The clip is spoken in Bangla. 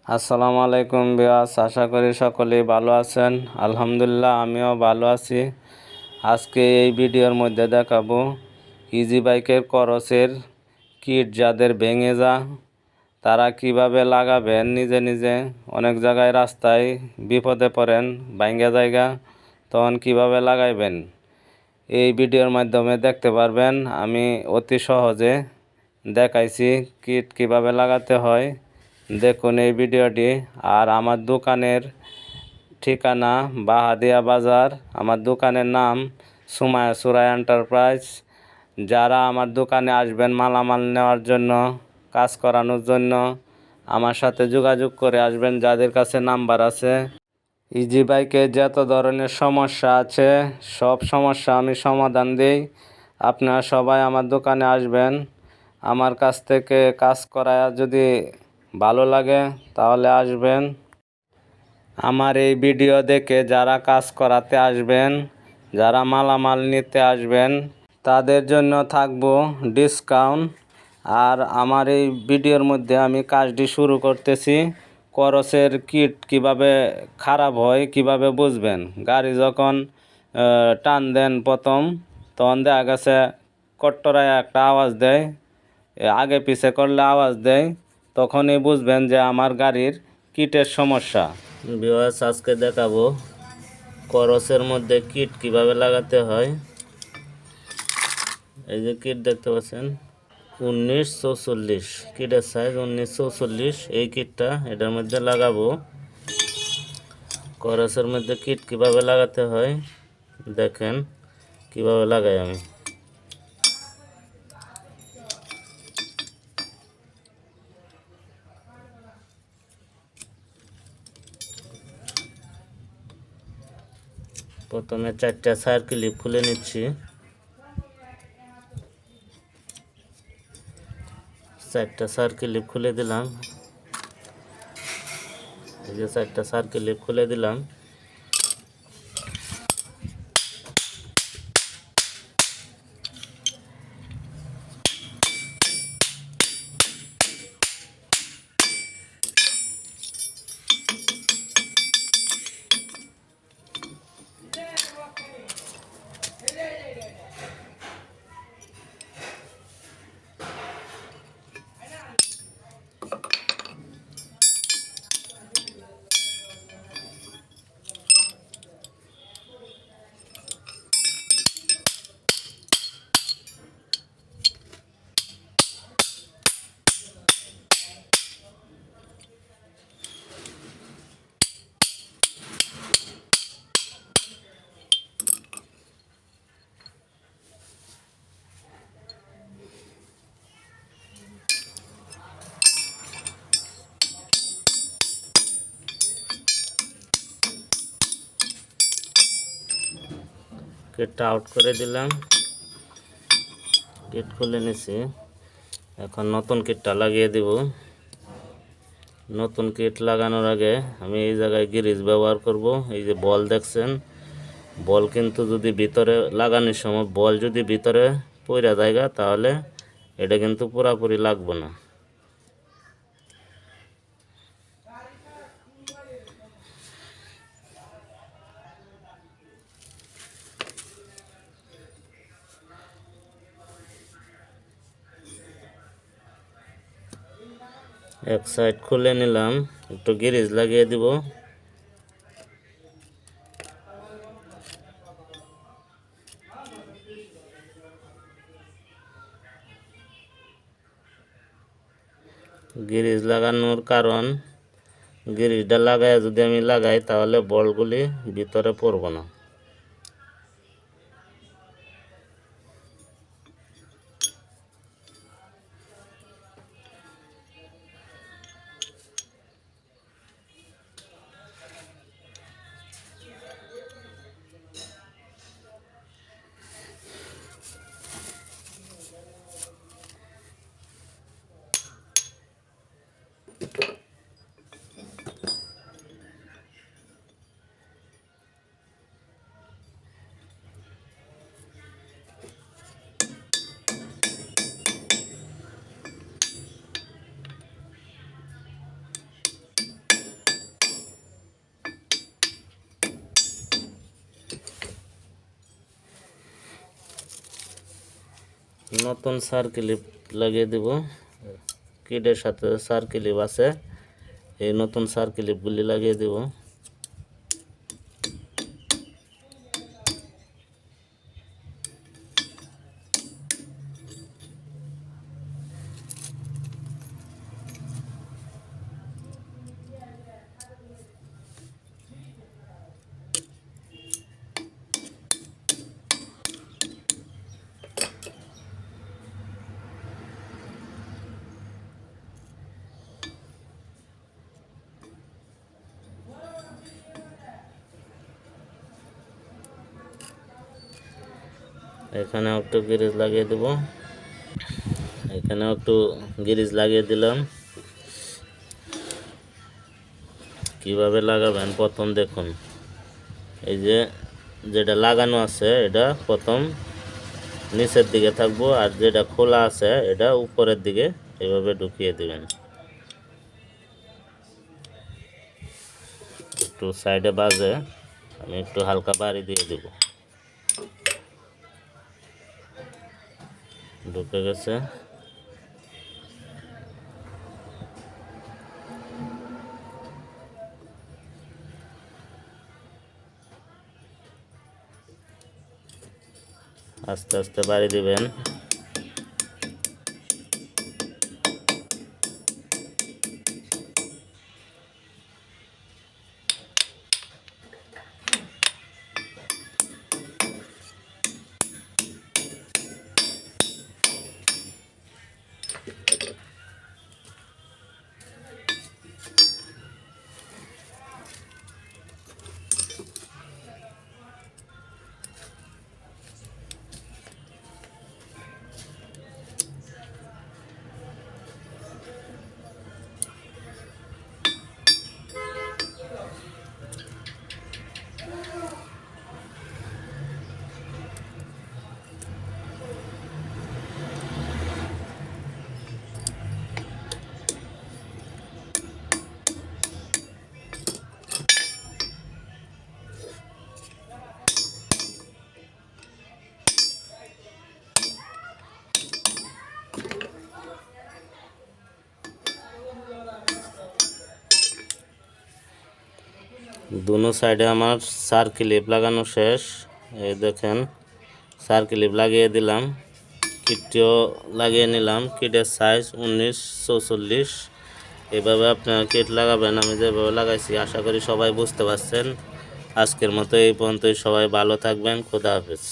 আসসালামু আলাইকুম বিয়াস, আশা করি সকলেই ভালো আছেন। আলহামদুলিল্লাহ আমিও ভালো আছি। আজকে এই ভিডিওর মধ্যে দেখাবো ইজি বাইকের করসের কিট যাদের ভেঙে তারা কিভাবে লাগাবেন নিজে নিজে। অনেক জায়গায় রাস্তায় বিপদে পড়েন, ভাঙ্গা জায়গা, তখন কিভাবে লাগাইবেন এই ভিডিওর মাধ্যমে দেখতে পারবেন। আমি অতি সহজে দেখাইছি কিট কিভাবে লাগাতে হয়। দেখুন এই ভিডিওটি। আর আমার দোকানের ঠিকানা বাহাদিয়া বাজার, আমার দোকানের নাম সুমায়া সুরাই এন্টারপ্রাইজ। যারা আমার দোকানে আসবেন মালামাল নেওয়ার জন্য, কাজ করানোর জন্য, আমার সাথে যোগাযোগ করে আসবেন। যাদের কাছে নাম্বার আছে, ইজি বাইকে যত ধরনের সমস্যা আছে সব সমস্যা আমি সমাধান দিই। আপনারা সবাই আমার দোকানে আসবেন। আমার কাছ থেকে কাজ করায় যদি ভালো লাগে তাহলে আসবেন। আমার এই ভিডিও দেখে যারা কাজ করাতে আসবেন, যারা মালামাল নিতে আসবেন, তাদের জন্য থাকবো ডিসকাউন্ট। আর আমার এই ভিডিওর মধ্যে আমি কাজটি শুরু করতেছি। করসের কিট কিভাবে খারাপ হয় কিভাবে বুঝবেন। গাড়ি যখন টান দেন প্রথম, তখন দেখা গেছে কট্টরায় একটা আওয়াজ দেয়, আগে পিছে করলে আওয়াজ দেয়, তখনই বুঝবেন যে আমার গাড়ির কিটের সমস্যা। ভিউয়ার্স, আজকে দেখাবো করসের মধ্যে কিট কিভাবে লাগাতে হয়। এই যে কিট দেখতে পাচ্ছেন 1944, কিটের সাইজ 1944। এই কিটটা এটার মধ্যে লাগাবো। করসের মধ্যে কিট কিভাবে লাগাতে হয় দেখেন কিভাবে লাগাই আমি। প্রথমে 4টা সার ক্লিপ খুলে নিচ্ছি। 4টা সার ক্লিপ খুলে দিলাম। এই যে 4টা সার ক্লিপ খুলে দিলাম। কিটটা আউট করে দিলাম, কিট খুলে নিছি। এখন নতুন কিটটা লাগিয়ে দিব। নতুন কিট লাগানোর আগে আমি এই জায়গায় গ্রিজ ব্যবহার করব। এই যে বল দেখছেন, বল কিন্তু যদি ভিতরে লাগানোর সময় বল যদি ভিতরে পড়া জায়গা, তাহলে এটা কিন্তু পুরাপুরি লাগবে না। এক সাইড খুলে নিলাম, একটু গ্রিজ লাগিয়ে দিব। গ্রিজ লাগানোর কারণ, গ্রিজটা লাগায় যদি আমি লাগাই তাহলে বলগুলি ভিতরে পড়বে না। নতুন সার ক্লিপ লাগিয়ে দেব। কিটের সাথে সার ক্লিপ আছে, এই নতুন সার ক্লিপগুলি লাগিয়ে দেব। এখানে একটু গ্রিজ লাগিয়ে দেব, এখানেও একটু গ্রিজ লাগিয়ে দিলাম। কিভাবে লাগাবেন প্রথম দেখুন, এই যে যেটা লাগানো আছে এটা প্রথম নিচের দিকে থাকবো, আর যেটা খোলা আছে এটা উপরের দিকে এভাবে ঢুকিয়ে দিবেন। একটু সাইডে বাজে, আমি একটু হালকা বাড়ি দিয়ে দেব। ঢুকে গেছে। আস্তে আস্তে বাড়ি দিবেন। दोनों साइडे আমার সার ক্লিপ লাগানো শেষ। এই দেখেন সার ক্লিপ লাগিয়ে দিলাম, কিটটিও লাগিয়ে নিলাম। কিটের সাইজ 1944। এভাবে আপনারা কিট লাগাবেন, আমি যেভাবে লাগাইছি। আশা করি সবাই বুঝতে পারছেন। আজকের মতো এই পর্যন্তই। সবাই ভালো থাকবেন। খোদা হাফেজ।